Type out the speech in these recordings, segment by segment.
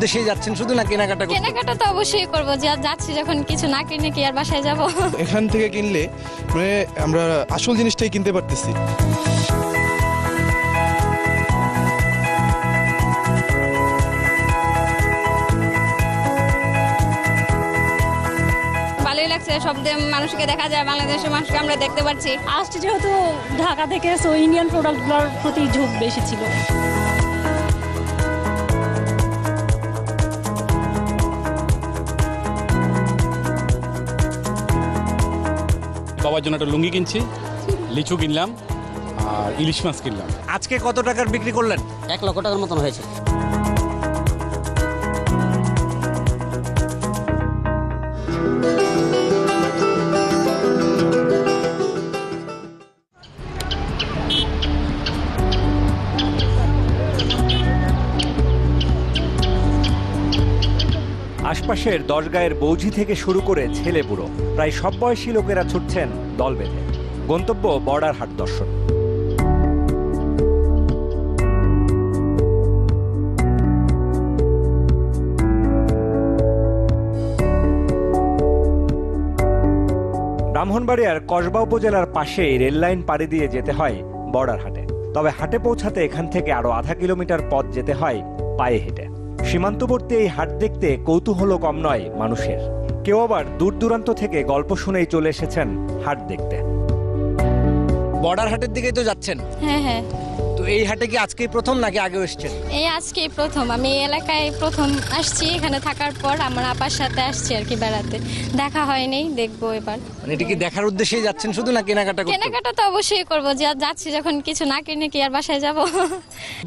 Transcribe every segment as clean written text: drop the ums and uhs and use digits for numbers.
উদ্দেশ্যেই যাচ্ছেন শুধু, না কেনাকাটা করতে? কেনাকাটা তো অবশ্যই করবো, যাচ্ছি যখন কিছু না কিনে কি আর বাসায় যাব। এখান থেকে কিনলে মানে আমরা আসল জিনিসটাই কিনতে পারতেছি। ভালোই লাগছে, সব মানুষকে দেখা যায়, বাংলাদেশের মানুষকে আমরা দেখতে পাচ্ছি। আসছে যেহেতু ঢাকা থেকে, সো ইন্ডিয়ান প্রোডাক্টগুলোর প্রতি ঝোঁক বেশি ছিল। বাবার জন্য একটা লুঙ্গি কিনছি, লিচু কিনলাম আর ইলিশ মাছ কিনলাম। আজকে কত টাকার বিক্রি করলেন? 1 লক্ষ টাকার মতন হয়েছে। আশপাশের 10 গায়ের বৌঝি থেকে শুরু করে ছেলে বুড়ো প্রায় সব বয়সী লোকেরা ছুটছেন দল বেঁধে। গন্তব্য বর্ডার হাট দর্শন। ব্রাহ্মণবাড়িয়ার কসবা উপজেলার পাশেই রেললাইন পাড়ি দিয়ে যেতে হয় বর্ডার হাটে। তবে হাটে পৌঁছাতে এখান থেকে আরো আধা কিলোমিটার পথ যেতে হয় পায়ে হেঁটে। সীমান্তবর্তী এই হাট দেখতে কৌতূহল কম নয় মানুষের। কেউ আবার দূর দূরান্ত থেকে গল্প শুনেই চলে এসেছেন হাট দেখতে। বর্ডার হাটের দিকেই তো যাচ্ছেন? হ্যাঁ হ্যাঁ, তো এই হাটে কি আজকেই প্রথম নাকি আগেও এসেছেন? এই আজকেই প্রথম, আমি এই এলাকায় প্রথম আসছি। এখানে থাকার পর আমার আপার সাথে আসছি আর কি বেড়াতে, দেখা হয়নি, দেখবো এবার। মানে এটা কি দেখার উদ্দেশ্যেই যাচ্ছেন শুধু, না কেনাকাটা করতে? কেনাকাটা তো অবশ্যই করবো, যাচ্ছি যখন কিছু না কিনে কি আর বাসায় যাব।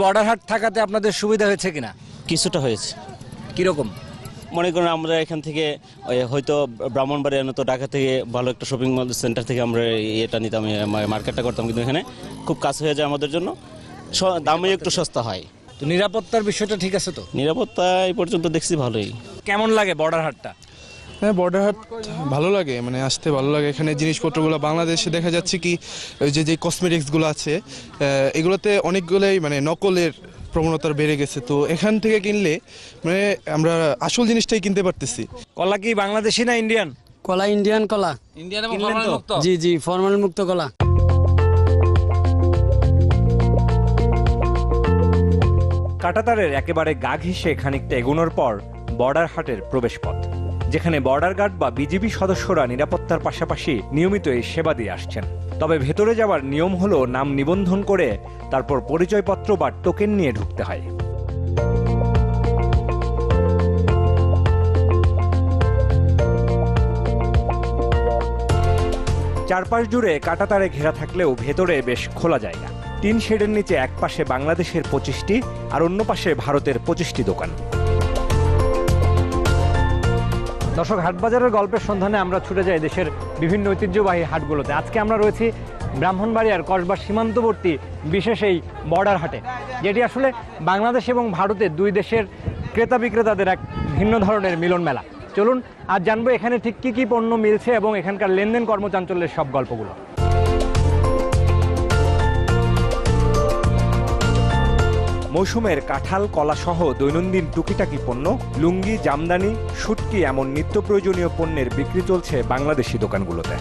বর্ডার হাট থাকাতে আপনাদের সুবিধা হয়েছে কিনা? কিছুটা হয়েছে। কিরকম? মনে করেন আমরা এখান থেকে হয়তো ব্রাহ্মণবাড়িয়া তো ঢাকা থেকে ভালো একটা শপিং মল সেন্টার থেকে আমরা এটা নিতাম, মার্কেটটা করতাম, কিন্তু এখানে খুব কাছে হয়ে যায় আমাদের জন্য, দামে একটু সস্তা হয়। তো নিরাপত্তার বিষয়টা ঠিক আছে তো? নিরাপত্তা এই পর্যন্ত দেখছি ভালোই। কেমন লাগে বর্ডার হাটটা? হ্যাঁ, বর্ডার হাট ভালো লাগে, মানে আসতে ভালো লাগে। এখানে জিনিসপত্রগুলো বাংলাদেশে দেখা যাচ্ছে কি ওই যে কসমেটিক্সগুলো আছে এগুলোতে অনেকগুলোই মানে নকলের প্রবণতা বেড়ে গেছে। তো এখান থেকে কিনলে মানে আমরা আসল জিনিসটাই কিনতে পারতেছি। কলা কি বাংলাদেশি না ইন্ডিয়ান? কলা ইন্ডিয়ান কলা। ইন্ডিয়ান কিনলেন তো? জি জি, ফরমাল মুক্ত কলা। কাঁটাতারের একেবারে গা ঘেঁষে খানিকটা এগোনোর পর বর্ডার হাটের প্রবেশপথ, যেখানে বর্ডার গার্ড বা বিজিবি সদস্যরা নিরাপত্তার পাশাপাশি নিয়মিত এই সেবা দিয়ে আসছেন। তবে ভেতরে যাওয়ার নিয়ম হলো নাম নিবন্ধন করে তারপর পরিচয়পত্র বা টোকেন নিয়ে ঢুকতে হয়। চারপাশ জুড়ে কাঁটাতারে ঘেরা থাকলেও ভেতরে বেশ খোলা জায়গা। টিন শেডের নিচে এক পাশে বাংলাদেশের 25টি আর অন্য পাশে ভারতের 25টি দোকান। দর্শক, হাটবাজারের গল্পের সন্ধানে আমরা ছুটে যাই দেশের বিভিন্ন ঐতিহ্যবাহী হাটগুলোতে। আজকে আমরা রয়েছি ব্রাহ্মণবাড়িয়ার কসবা সীমান্তবর্তী বিশেষ এই বর্ডার হাটে, যেটি আসলে বাংলাদেশ এবং ভারতের দুই দেশের ক্রেতা বিক্রেতাদের এক ভিন্ন ধরনের মিলন মেলা। চলুন আজ জানবো এখানে ঠিক কী কী পণ্য মিলছে এবং এখানকার লেনদেন কর্মচাঞ্চল্যের সব গল্পগুলো। মৌসুমের কাঁঠাল, কলা সহ দৈনন্দিন টুকিটাকি পণ্য, লুঙ্গি, জামদানি, শুটকি এমন নিত্য প্রয়োজনীয় পণ্যের বিক্রি চলছে বাংলাদেশি দোকানগুলোতে।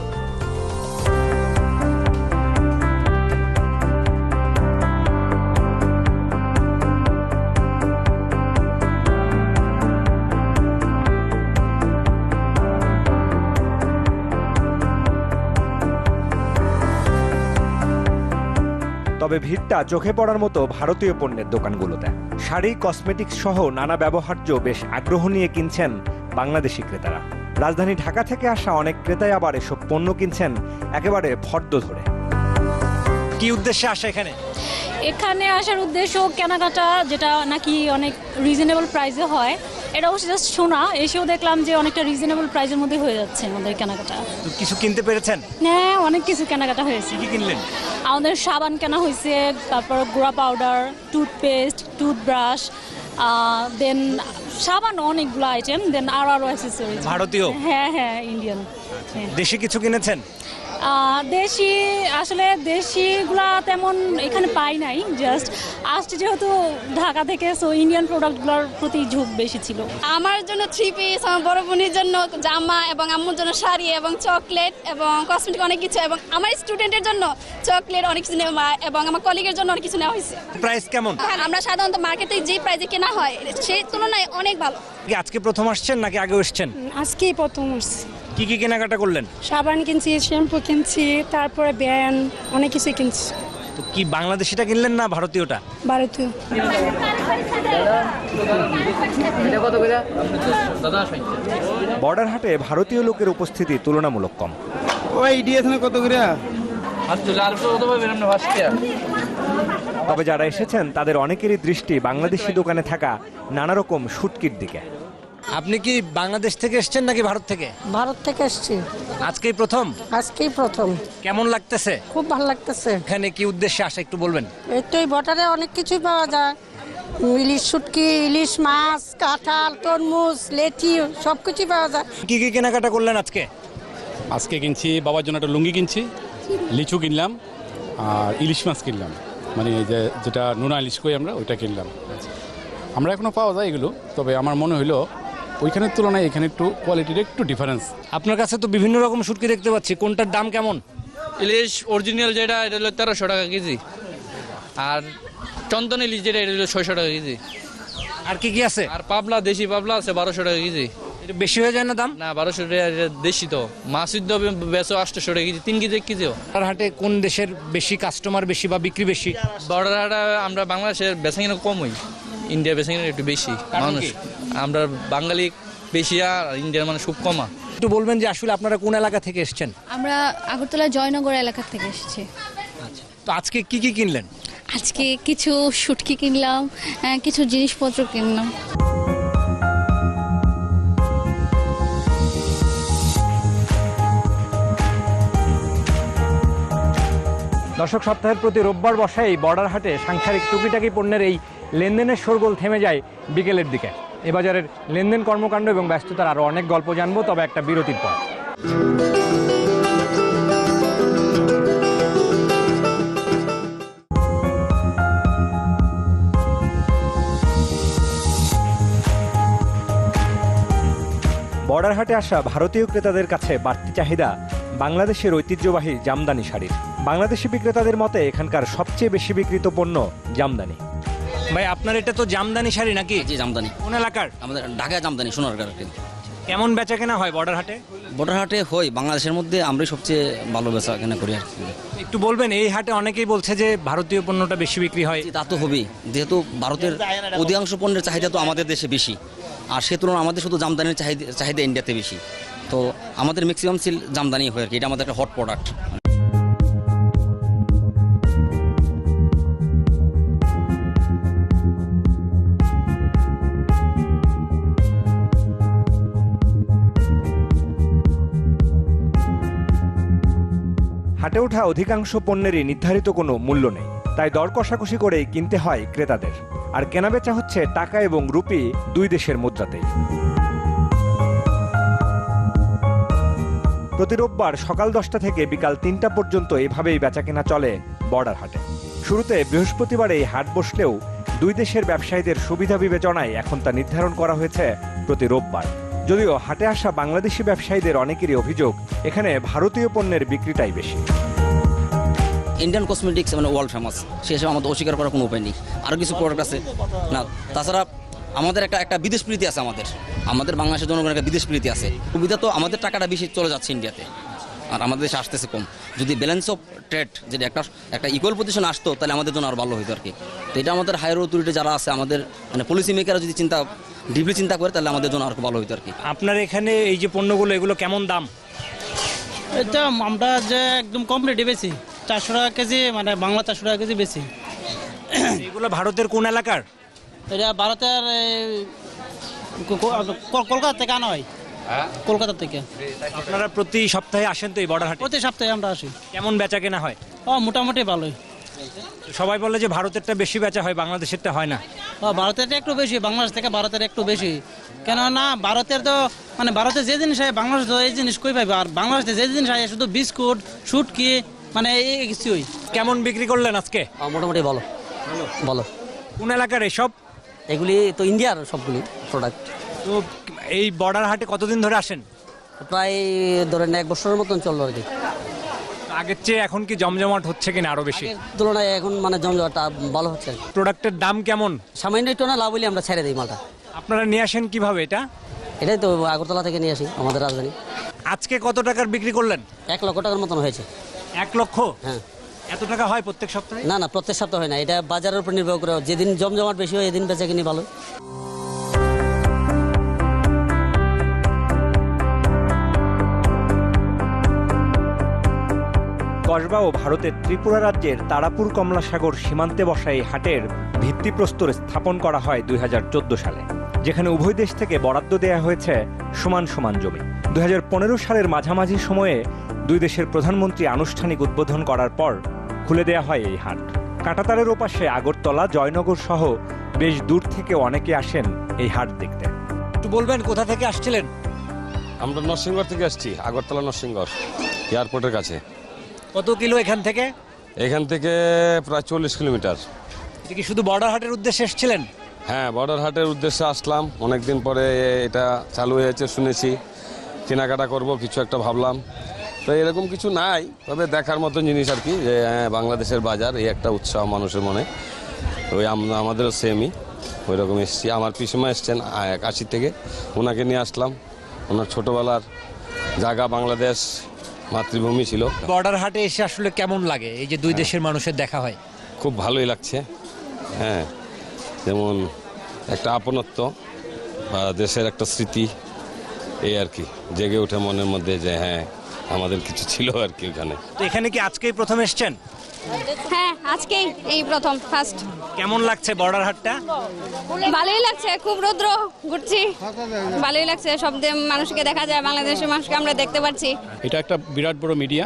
তবে ভিড়টা চোখে পড়ার মতো ভারতীয় পণ্যের দোকানগুলোতে। শাড়ি, কসমেটিক্স সহ নানা ব্যবহার্য বেশ আগ্রহ নিয়ে কিনছেন বাংলাদেশি ক্রেতারা। রাজধানী ঢাকা থেকে আসা অনেক ক্রেতাই আবার এসব পণ্য কিনছেন একেবারে ফর্দ ধরে। কি উদ্দেশ্যে আসে এখানে? এখানে আসার উদ্দেশ্য কেনাকাটা, যেটা নাকি অনেক রিজনেবল প্রাইসে হয়, এটা অবশ্য জাস্ট শোনা। এসেও দেখলাম যে অনেকটা রিজনেবল প্রাইসের মধ্যে হয়ে যাচ্ছে আমাদের কেনাকাটা। তো কিছু কিনতে পেরেছেন? হ্যাঁ, অনেক কিছু কেনাকাটা হয়েছে। কি কিনলেন? আমাদের সাবান কেনা হয়েছে, তারপর গুঁড়া পাউডার, টুথপেস্ট, টুথব্রাশ, দেন সাবান, অনেকগুলো আইটেম, দেন আরো অ্যাক্সেসরিজ। ভারতীয়? হ্যাঁ হ্যাঁ, ইন্ডিয়ান। দেশি কিছু কিনেছেন? দেশি আসলে দেশিগুলা তেমন এখানে পাই নাই, জাস্ট আসছে যেহেতু ঢাকা থেকে, সো ইন্ডিয়ান প্রোডাক্টগুলোর প্রতি ঝোঁক বেশি ছিল। আমার জন্য 3 পিস, আমার বড় বোনের জন্য জামা এবং আম্মুর জন্য শাড়ি এবং চকলেট এবং কসমেটিক অনেক কিছু, এবং আমার স্টুডেন্টের জন্য চকলেট অনেক কিছু নেওয়া এবং আমার কলিগের জন্য অনেক কিছু নেওয়া হয়েছে। প্রাইস কেমন? আমরা সাধারণত মার্কেটে যে প্রাইসে কেনা হয় সেই তুলনায় অনেক ভালো। কি আজকে প্রথম আসছেন নাকি আগেও এসছেন? আজকেই প্রথম আসছি। কি কি কেনাকাটা করলেন? সাবান কিনছি, শ্যাম্পু কিনছি, তারপরে ব্যান অনেক কিছু কিনছি। তো কি বাংলাদেশিটা কিনলেন না ভারতীয়টা? ভারতীয়। বর্ডার হাটে ভারতীয় লোকের উপস্থিতি তুলনামূলক কম। ওই ডিএসএন কত করে? তবে যারা এসেছেন তাদের অনেকেরই দৃষ্টি বাংলাদেশি দোকানে থাকা নানা রকম শুটকির দিকে। আপনি কি বাংলাদেশ থেকে এসেছেন নাকি ভারত থেকে? ভারত থেকে এসছি, আজকেই প্রথম? আজকেই প্রথম। কেমন লাগতেছে? খুব ভালো লাগতেছে। এখানে কি উদ্দেশ্যে আসা একটু বলবেন? এই তো এই বর্ডারে অনেক কিছুই পাওয়া যায়, ইলিশ শুটকি, ইলিশ মাছ, কাঁঠাল, তরমুজ, লেচি সব কিছুই পাওয়া যায়। কি কি কেনাকাটা করলেন আজকে? আজকে কিনছি বাবার জন্য একটা লুঙ্গি কিনছি, লিচু কিনলাম, আর ইলিশ মাছ কিনলাম, মানে যেটা নোনা ইলিশ কই আমরা, ওইটা কিনলাম। আমরা এখনও পাওয়া যায় এগুলো, তবে আমার মনে হলো ওইখানের তুলনায় এখানে একটু কোয়ালিটির একটু ডিফারেন্স। আপনার কাছে তো বিভিন্ন রকম শুটকি দেখতে পাচ্ছি, কোনটার দাম কেমন? ইলিশ অরিজিনাল যেটা এটা হলো 1300 টাকা কেজি, আর চন্দন ইলিশ যেটা এটা হলো 600 টাকা কেজি। আর কি কি আছে? আর পাবলা, দেশি পাবলা আছে 1200 টাকা কেজি। এটা বেশি হয়ে যায় না দাম? না, 1200 টাকা দেশি তো, মাছের তো বেশো 800 টাকা কেজি, 3 কেজি 1 কেজিও। বর্ডার হাটে কোন দেশের বেশি কাস্টমার বেশি বা বিক্রি বেশি? বর্ডার হাটে আমরা বাংলাদেশের বেচাকেনা কমই, ইন্ডিয়া বেচাকেনা একটু বেশি। মানুষ আমরা বাঙালি বেশি আর ইন্ডিয়ার মানুষ খুব কমা। একটু বলবেন যে আসলে আপনারা কোন এলাকা থেকে এসেছেন? আমরা আগরতলা জয়নগর এলাকা থেকে এসেছি। তো আজকে কি কি কিনলেন? আজকে কিছু শুটকি কিনলাম, কিছু জিনিসপত্র কিনলাম। দর্শক, সপ্তাহের প্রতি রোববার বসা এই বর্ডার হাটে সাংসারিক টুকিটাকি পণ্যের এই লেনদেনের শোরগোল থেমে যায় বিকেলের দিকে। এ বাজারের লেনদেন, কর্মকাণ্ড এবং ব্যস্ততার আরও অনেক গল্প জানবো, তবে একটা বিরতির পর। বর্ডার হাটে আসা ভারতীয় ক্রেতাদের কাছে বাড়তি চাহিদা বাংলাদেশের ঐতিহ্যবাহী জামদানি শাড়ির। বাংলাদেশি বিক্রেতাদের মতে এখানকার সবচেয়ে বেশি বিক্রিত পণ্য জামদানি। ভাই, আপনার এটা তো জামদানি শাড়ি নাকি? জি, জামদানি। কোন এলাকার? আমাদের ঢাকায় জামদানি, সোনারগাঁও। কেমন বেচা কেনা হয় বর্ডার হাটে? বর্ডার হাটে হয় বাংলাদেশের মধ্যে আমরাই সবচেয়ে ভালো বেচা কেনা করি আর কি। একটু বলবেন, এই হাটে অনেকেই বলছে যে ভারতীয় পণ্যটা বেশি বিক্রি হয়। তা তো হবেই, যেহেতু ভারতের অধিকাংশ পণ্যের চাহিদা তো আমাদের দেশে বেশি, আর সে তুলনায় আমাদের শুধু জামদানির চাহিদা ইন্ডিয়াতে বেশি। তো আমাদের ম্যাক্সিমাম সিল জামদানি হয় আর কি, এটা আমাদের একটা হট প্রোডাক্ট। হাটে ওঠা অধিকাংশ পণ্যেরই নির্ধারিত কোনো মূল্য নেই, তাই দর কষাকষি করেই কিনতে হয় ক্রেতাদের। আর কেনাবেচা হচ্ছে টাকা এবং রুপি দুই দেশের মুদ্রাতেই। প্রতি রোববার সকাল 10টা থেকে বিকাল 3টা পর্যন্ত এভাবেই বেচাকেনা চলে বর্ডার হাটে। শুরুতে বৃহস্পতিবার এই হাট বসলেও দুই দেশের ব্যবসায়ীদের সুবিধা বিবেচনায় এখন তা নির্ধারণ করা হয়েছে প্রতি রোববার। যদিও হাটে আসা বাংলাদেশি ব্যবসায়ীদের অনেকেরই অভিযোগ এখানে ভারতীয় পণ্যের বিক্রিটাই বেশি। ইন্ডিয়ান কসমেটিক্স মানে ওয়ার্ল্ড ফেমাস, সে হিসেবে আমাদের অস্বীকার করার কোনো উপায় নেই। আরও কিছু প্রোডাক্ট আছে না, তাছাড়া আমাদের একটা বিদেশ প্রীতি আছে, আমাদের বাংলাদেশের জনগণের একটা বিদেশ প্রীতি আছে। সুবিধা তো আমাদের টাকাটা বেশি চলে যাচ্ছে ইন্ডিয়াতে, আর আমাদের দেশে আসতেছে কম। যদি ব্যালেন্স অফ ট্রেড যদি একটা ইকুয়াল পজিশন আসতো, তাহলে আমাদের জন্য আরও ভালো হতো আর কি। তো এটা আমাদের হায়ার অথরিটি যারা আছে, আমাদের মানে পলিসি মেকাররা যদি ডিপলি চিন্তা করে, তাহলে আমাদের জন্য আরও ভালো হতো আর কি। আপনার এখানে এই যে পণ্যগুলো, এগুলো কেমন দাম? এটা আমরা যে একদম কমপ্লিটই বেশি 400 টাকা কেজি, মানে বাংলা 400 টাকা কেজি বেশি। এগুলো ভারতের কোন এলাকার? এটা ভারতের কলকাতা থেকে আনা হয়, কলকাতা থেকে। আপনারা প্রতি সপ্তাহে আসেন তো এই বর্ডার হাটে? প্রতি সপ্তাহে আমরা আসি। কেমন বেচা কেনা হয়? মোটামুটি ভালোই। সবাই বলে যে ভারতেরটা বেশি বেচা হয়, বাংলাদেশেরটা হয় না। ভারতেরটা একটু বেশি, বাংলাদেশ থেকে ভারতের একটু বেশি। কেননা ভারতের তো মানে ভারতে যে জিনিস হয় বাংলাদেশ এই জিনিস কই পাইবে, আর বাংলাদেশে যে জিনিস হয় শুধু বিস্কুট শুটকি মানে এই কিছুই। কেমন বিক্রি করলেন আজকে? মোটামুটি ভালো ভালো। কোন এলাকার এসব? এগুলি তো ইন্ডিয়ার সবগুলি প্রোডাক্ট। তো এই বর্ডার হাটে কতদিন ধরে আসেন? প্রায় ধরেন 1 বছরের মতন চললো আর কি। আগের চেয়ে এখন কি জমজমাট হচ্ছে কিনা আরো বেশি? তুলনায় এখন মানে জমজমাটটা ভালো হচ্ছে। প্রোডাক্টের দাম কেমন? সামান্য একটু না লাভ হলে আমরা ছেড়ে দিই মালটা। আপনারা নিয়ে আসেন কিভাবে এটা? এটাই তো আগরতলা থেকে নিয়ে আসি আমাদের রাজধানী। আজকে কত টাকার বিক্রি করলেন? 1 লক্ষ টাকার মতন হয়েছে। 1 লক্ষ? হ্যাঁ। এত টাকা হয় প্রত্যেক সপ্তাহে? না না, প্রত্যেক সপ্তাহ হয় না, এটা বাজারের উপর নির্ভর করে। যেদিন জমজমাট বেশি হয় এদিন বেচা কিনি ভালো। কসবা ও ভারতের ত্রিপুরা রাজ্যের তারাপুর কমলাসাগর সীমান্তে বসা এই হাটের ভিত্তিপ্রস্তর স্থাপন করা হয় 2014 সালে, যেখানে উভয় দেশ থেকে বরাদ্দ দেয়া হয়েছে সমান সমান জমি। 2015 সালের মাঝামাঝি সময়ে দুই দেশের প্রধানমন্ত্রী আনুষ্ঠানিক উদ্বোধন করার পর খুলে দেয়া হয় এই হাট। কাঁটাতারের ওপাশে আগরতলা, জয়নগর সহ বেশ দূর থেকে অনেকে আসেন এই হাট দেখতে। একটু বলবেন কোথা থেকে আসছিলেন? আমরা নরসিংগড় থেকে আসছি, আগরতলা নরসিংগড় এয়ারপোর্টের কাছে। কত কিলো এখান থেকে? এখান থেকে প্রায় 40 কিলোমিটার। এটা কি শুধু বর্ডার হাটের উদ্দেশ্যে এসেছিলেন? হ্যাঁ, বর্ডার হাটের উদ্দেশ্যে আসলাম। অনেকদিন পরে এটা চালু হয়েছে শুনেছি, কেনাকাটা করব কিছু একটা ভাবলাম। তো এরকম কিছু নাই, তবে দেখার মতো জিনিস আর কি, যে বাংলাদেশের বাজার, এই একটা উৎসাহ মানুষের মনে। ওই আমাদেরও সেমই ওই রকম এসেছি। আমার পিসিমা এসছেন কাশি থেকে, ওনাকে নিয়ে আসলাম। ওনার ছোটোবেলার জায়গা বাংলাদেশ মাতৃভূমি ছিল। বর্ডার হাটে এসে আসলে কেমন লাগে এই যে দুই দেশের মানুষের দেখা হয়? খুব ভালোই লাগছে। হ্যাঁ, যেমন একটা আপনত্ব বা দেশের একটা স্মৃতি, এই আর কি জেগে ওঠে মনের মধ্যে, যে হ্যাঁ আমাদের কিছু ছিল আর কি ওখানে। তো এখানে কি আজকেই প্রথম এসছেন? হ্যাঁ, আজকেই এই প্রথম ফার্স্ট। কেমন লাগছে বর্ডার হাটটা? ভালোই লাগছে, খুব রৌদ্র, ঘুরছি, ভালোই লাগছে। সব মানুষকে দেখা যায়, বাংলাদেশের মানুষকে আমরা দেখতে পাচ্ছি। এটা একটা বিরাট বড় মিডিয়া।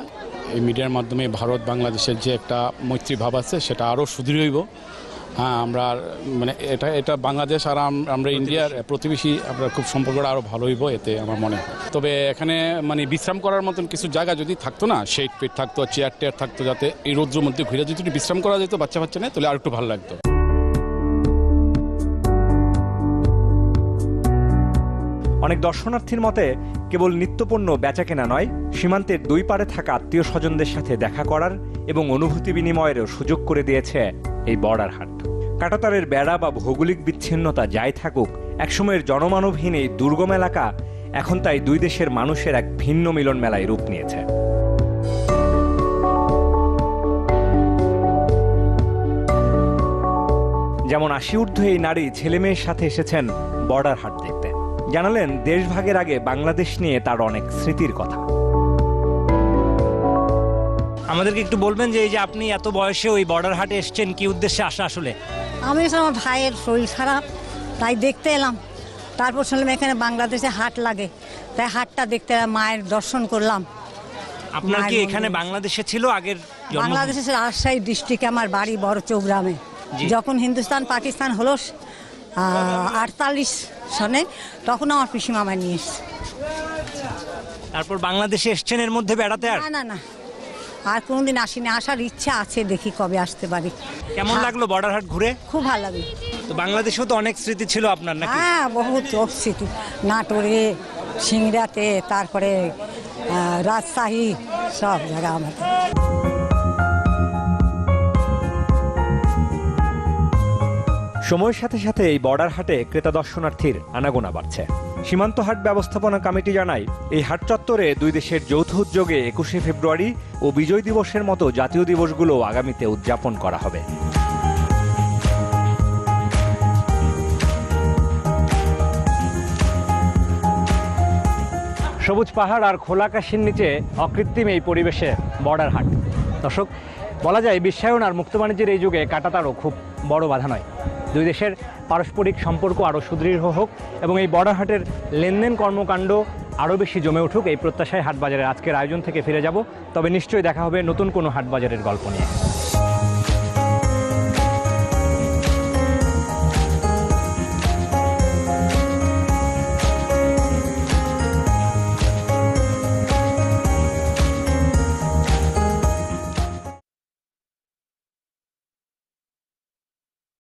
এই মিডিয়ার মাধ্যমে ভারত বাংলাদেশের যে একটা মৈত্রী ভাব আছে সেটা আরও সুদৃঢ় হইব। হ্যাঁ, আমরা মানে এটা বাংলাদেশ আর আমরা ইন্ডিয়ার প্রতিবেশী, আমরা খুব সম্পর্কটা আরও ভালো হইব এতে আমার মনে হয়। তবে এখানে মানে বিশ্রাম করার মতন কিছু জায়গা যদি থাকতো না, শেড পেট থাকতো, চেয়ার টেয়ার থাকতো, যাতে এই রৌদ্রের মধ্যে ঘুরে যদি বিশ্রাম করা যেত বাচ্চা নেই, তাহলে আর একটু ভালো লাগতো। অনেক দর্শনার্থীর মতে কেবল নিত্যপণ্য বেচাকেনা নয়, সীমান্তের দুই পারে থাকা আত্মীয় স্বজনদের সাথে দেখা করার এবং অনুভূতি বিনিময়েরও সুযোগ করে দিয়েছে এই বর্ডার হাট। কাঁটাতারের বেড়া বা ভৌগোলিক বিচ্ছিন্নতা যাই থাকুক, একসময়ের জনমানবহীন এই দুর্গম এলাকা এখন তাই দুই দেশের মানুষের এক ভিন্ন মিলন মেলায় রূপ নিয়েছে। যেমন 80 ঊর্ধ্ব এই নারী ছেলে মেয়ের সাথে এসেছেন বর্ডার হাট দেখতে। জানালেন দেশভাগের আগে বাংলাদেশ নিয়ে তার অনেক স্মৃতির কথা। আমাদেরকে একটু বলবেন যে এই যে আপনি এত বয়সে ওই বর্ডার হাটে এসেছেন, কি উদ্দেশ্যে আসা আসলে? আমি আমার ভাইয়ের শরীর খারাপ, তাই দেখতে এলাম। তারপর শুনলাম এখানে বাংলাদেশে হাট লাগে, তাই হাটটা দেখতে মায়ের দর্শন করলাম। আপনার কি এখানে বাংলাদেশে ছিল আগের? বাংলাদেশের রাজশাহী ডিস্ট্রিক্টে আমার বাড়ি, বড় চৌগ্রামে। যখন হিন্দুস্তান পাকিস্তান হলো 48 সনে, তখন আমার পিসিমা আমায় নিয়ে এসছে। তারপর বাংলাদেশে এসছেন এর মধ্যে বেড়াতে? আর না না, আর কোনোদিন আসিনি, আসার ইচ্ছা আছে, দেখি কবে আসতে পারি। কেমন লাগলো বর্ডার হাট ঘুরে? খুব ভালো লাগে। তো বাংলাদেশেও তো অনেক স্মৃতি ছিল আপনার নাকি? হ্যাঁ, বহুত স্মৃতি, নাটোরে, সিংড়াতে, তারপরে রাজশাহী, সব জায়গা আমাদের। সময়ের সাথে সাথে এই বর্ডার হাটে ক্রেতা দর্শনার্থীর আনাগোনা বাড়ছে। সীমান্ত হাট ব্যবস্থাপনা কমিটি জানায়, এই হাট চত্বরে দুই দেশের যৌথ উদ্যোগে 21শে ফেব্রুয়ারি ও বিজয় দিবসের মতো জাতীয় দিবসগুলো আগামীতে উদযাপন করা হবে। সবুজ পাহাড় আর খোলা আকাশের নিচে অকৃত্রিম এই পরিবেশে বর্ডার হাট। দর্শক, বলা যায় বিশ্বায়ন আর মুক্ত বাণিজ্যের এই যুগে কাঁটাতারও খুব বড় বাধা নয়। দুই দেশের পারস্পরিক সম্পর্ক আরও সুদৃঢ় হোক এবং এই বর্ডার হাটের লেনদেন কর্মকাণ্ড আরও বেশি জমে উঠুক, এই প্রত্যাশায় হাটবাজারের আজকের আয়োজন থেকে ফিরে যাব। তবে নিশ্চয়ই দেখা হবে নতুন কোনো হাটবাজারের গল্প নিয়ে।